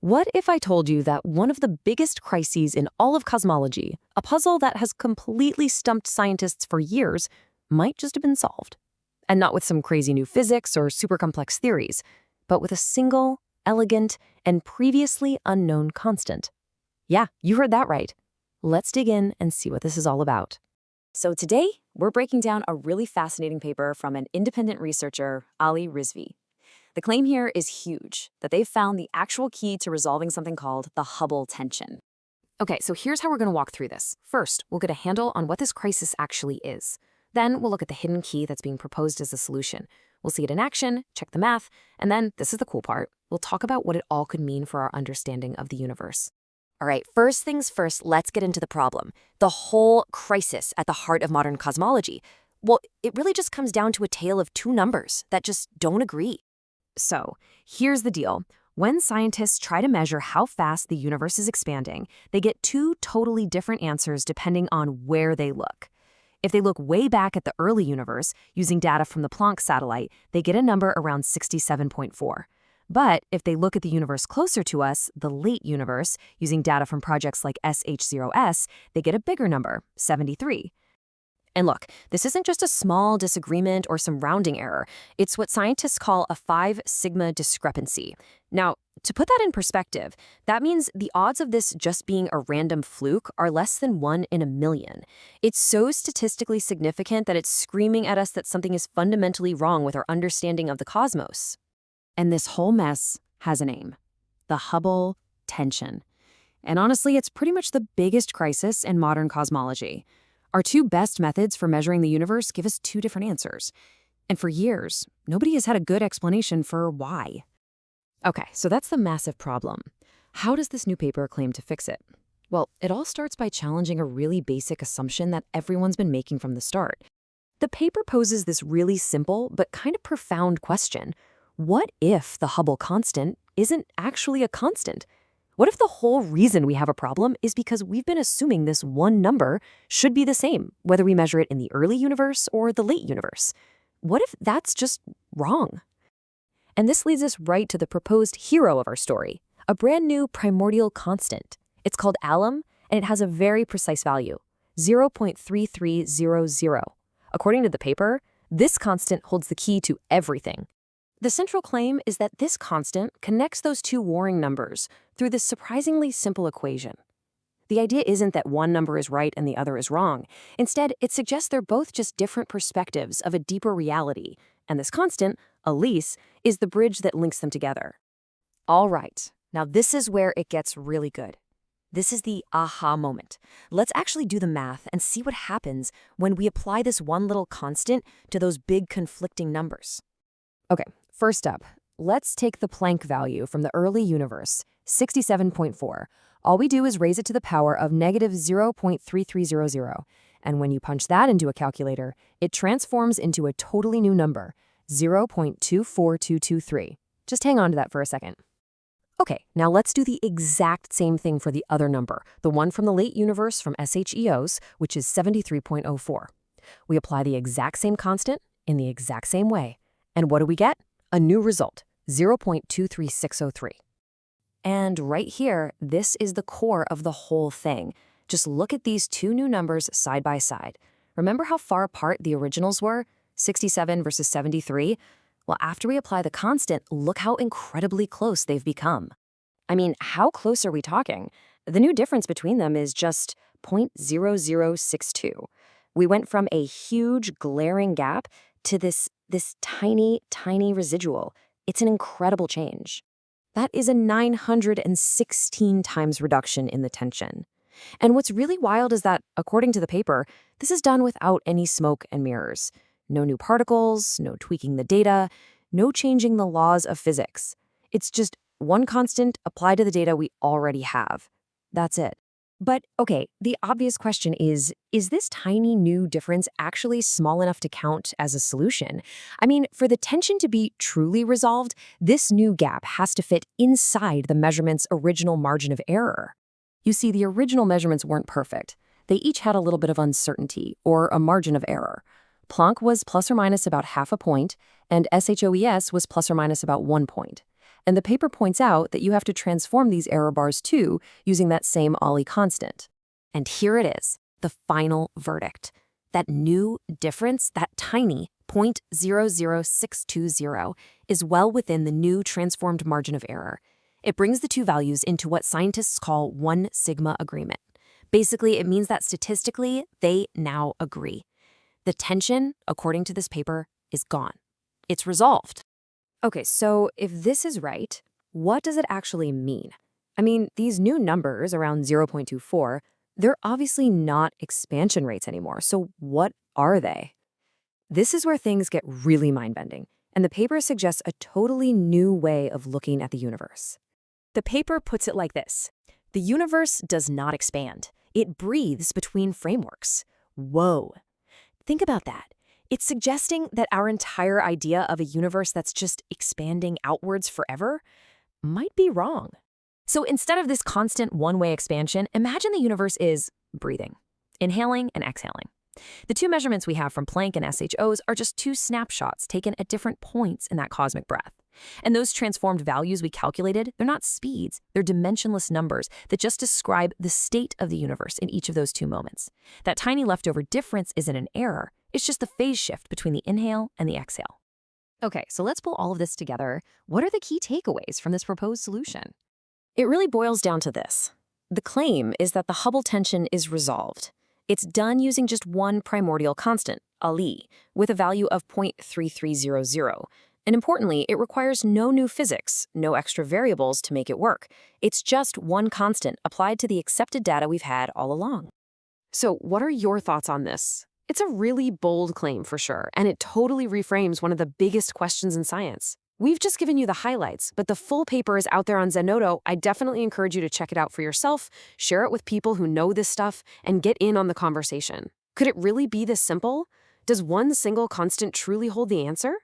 What if I told you that one of the biggest crises in all of cosmology, a puzzle that has completely stumped scientists for years, might just have been solved? And not with some crazy new physics or super complex theories, but with a single, elegant, and previously unknown constant. Yeah, you heard that right. Let's dig in and see what this is all about. So today, we're breaking down a really fascinating paper from an independent researcher, Ali Rizvi. The claim here is huge, that they've found the actual key to resolving something called the Hubble tension. Okay, so here's how we're going to walk through this. First, we'll get a handle on what this crisis actually is. Then we'll look at the hidden key that's being proposed as a solution. We'll see it in action, check the math, and then, this is the cool part, we'll talk about what it all could mean for our understanding of the universe. All right, first things first, let's get into the problem. The whole crisis at the heart of modern cosmology. Well, it really just comes down to a tale of two numbers that just don't agree. So, here's the deal. When scientists try to measure how fast the universe is expanding, they get two totally different answers depending on where they look. If they look way back at the early universe, using data from the Planck satellite, they get a number around 67.4. But if they look at the universe closer to us, the late universe, using data from projects like SH0S, they get a bigger number, 73. And look, this isn't just a small disagreement or some rounding error. It's what scientists call a 5 sigma discrepancy. Now, to put that in perspective, that means the odds of this just being a random fluke are less than 1 in a million. It's so statistically significant that it's screaming at us that something is fundamentally wrong with our understanding of the cosmos. And this whole mess has a name: the Hubble tension. And honestly, it's pretty much the biggest crisis in modern cosmology. Our two best methods for measuring the universe give us two different answers. And for years, nobody has had a good explanation for why. Okay, so that's the massive problem. How does this new paper claim to fix it? Well, it all starts by challenging a really basic assumption that everyone's been making from the start. The paper poses this really simple but kind of profound question. What if the Hubble constant isn't actually a constant? What if the whole reason we have a problem is because we've been assuming this one number should be the same, whether we measure it in the early universe or the late universe? What if that's just wrong? And this leads us right to the proposed hero of our story, a brand new primordial constant. It's called alum, and it has a very precise value, 0.3300. According to the paper, this constant holds the key to everything. The central claim is that this constant connects those two warring numbers through this surprisingly simple equation. The idea isn't that one number is right and the other is wrong. Instead, it suggests they're both just different perspectives of a deeper reality, and this constant, Elise, is the bridge that links them together. All right, now this is where it gets really good. This is the aha moment. Let's actually do the math and see what happens when we apply this one little constant to those big conflicting numbers. Okay, first up, let's take the Planck value from the early universe, 67.4. All we do is raise it to the power of negative 0.3300. And when you punch that into a calculator, it transforms into a totally new number, 0.24223. Just hang on to that for a second. Okay, now let's do the exact same thing for the other number, the one from the late universe from SHEOs, which is 73.04. We apply the exact same constant in the exact same way. And what do we get? A new result, 0.23603. And right here, this is the core of the whole thing. Just look at these two new numbers side by side. Remember how far apart the originals were? 67 versus 73? Well, after we apply the constant, look how incredibly close they've become. I mean, how close are we talking? The new difference between them is just 0.0062. We went from a huge, glaring gap to this tiny, tiny residual. It's an incredible change. That is a 916 times reduction in the tension. And what's really wild is that, according to the paper, this is done without any smoke and mirrors. No new particles, no tweaking the data, no changing the laws of physics. It's just one constant applied to the data we already have. That's it. But okay, the obvious question is this tiny new difference actually small enough to count as a solution? I mean, for the tension to be truly resolved, this new gap has to fit inside the measurement's original margin of error. You see, the original measurements weren't perfect. They each had a little bit of uncertainty, or a margin of error. Planck was plus or minus about half a point, and SHOES was plus or minus about 1 point. And the paper points out that you have to transform these error bars too using that same Ollie constant. And here it is, the final verdict. That new difference, that tiny 0.00620, is well within the new transformed margin of error. It brings the two values into what scientists call one sigma agreement. Basically, it means that statistically, they now agree. The tension, according to this paper, is gone. It's resolved. Okay, so if this is right, what does it actually mean? I mean, these new numbers around 0.24, they're obviously not expansion rates anymore. So what are they? This is where things get really mind-bending, and the paper suggests a totally new way of looking at the universe. The paper puts it like this. The universe does not expand. It breathes between frameworks. Whoa. Think about that. It's suggesting that our entire idea of a universe that's just expanding outwards forever might be wrong. So instead of this constant one-way expansion, imagine the universe is breathing, inhaling and exhaling. The two measurements we have from Planck and SHOs are just two snapshots taken at different points in that cosmic breath. And those transformed values we calculated, they're not speeds, they're dimensionless numbers that just describe the state of the universe in each of those two moments. That tiny leftover difference isn't an error, it's just the phase shift between the inhale and the exhale. Okay, so let's pull all of this together. What are the key takeaways from this proposed solution? It really boils down to this. The claim is that the Hubble tension is resolved. It's done using just one primordial constant, Ali, with a value of 0.3300. And importantly, it requires no new physics, no extra variables to make it work. It's just one constant applied to the accepted data we've had all along. So what are your thoughts on this? It's a really bold claim for sure, and it totally reframes one of the biggest questions in science. We've just given you the highlights, but the full paper is out there on Zenodo. I definitely encourage you to check it out for yourself, share it with people who know this stuff, and get in on the conversation. Could it really be this simple? Does one single constant truly hold the answer?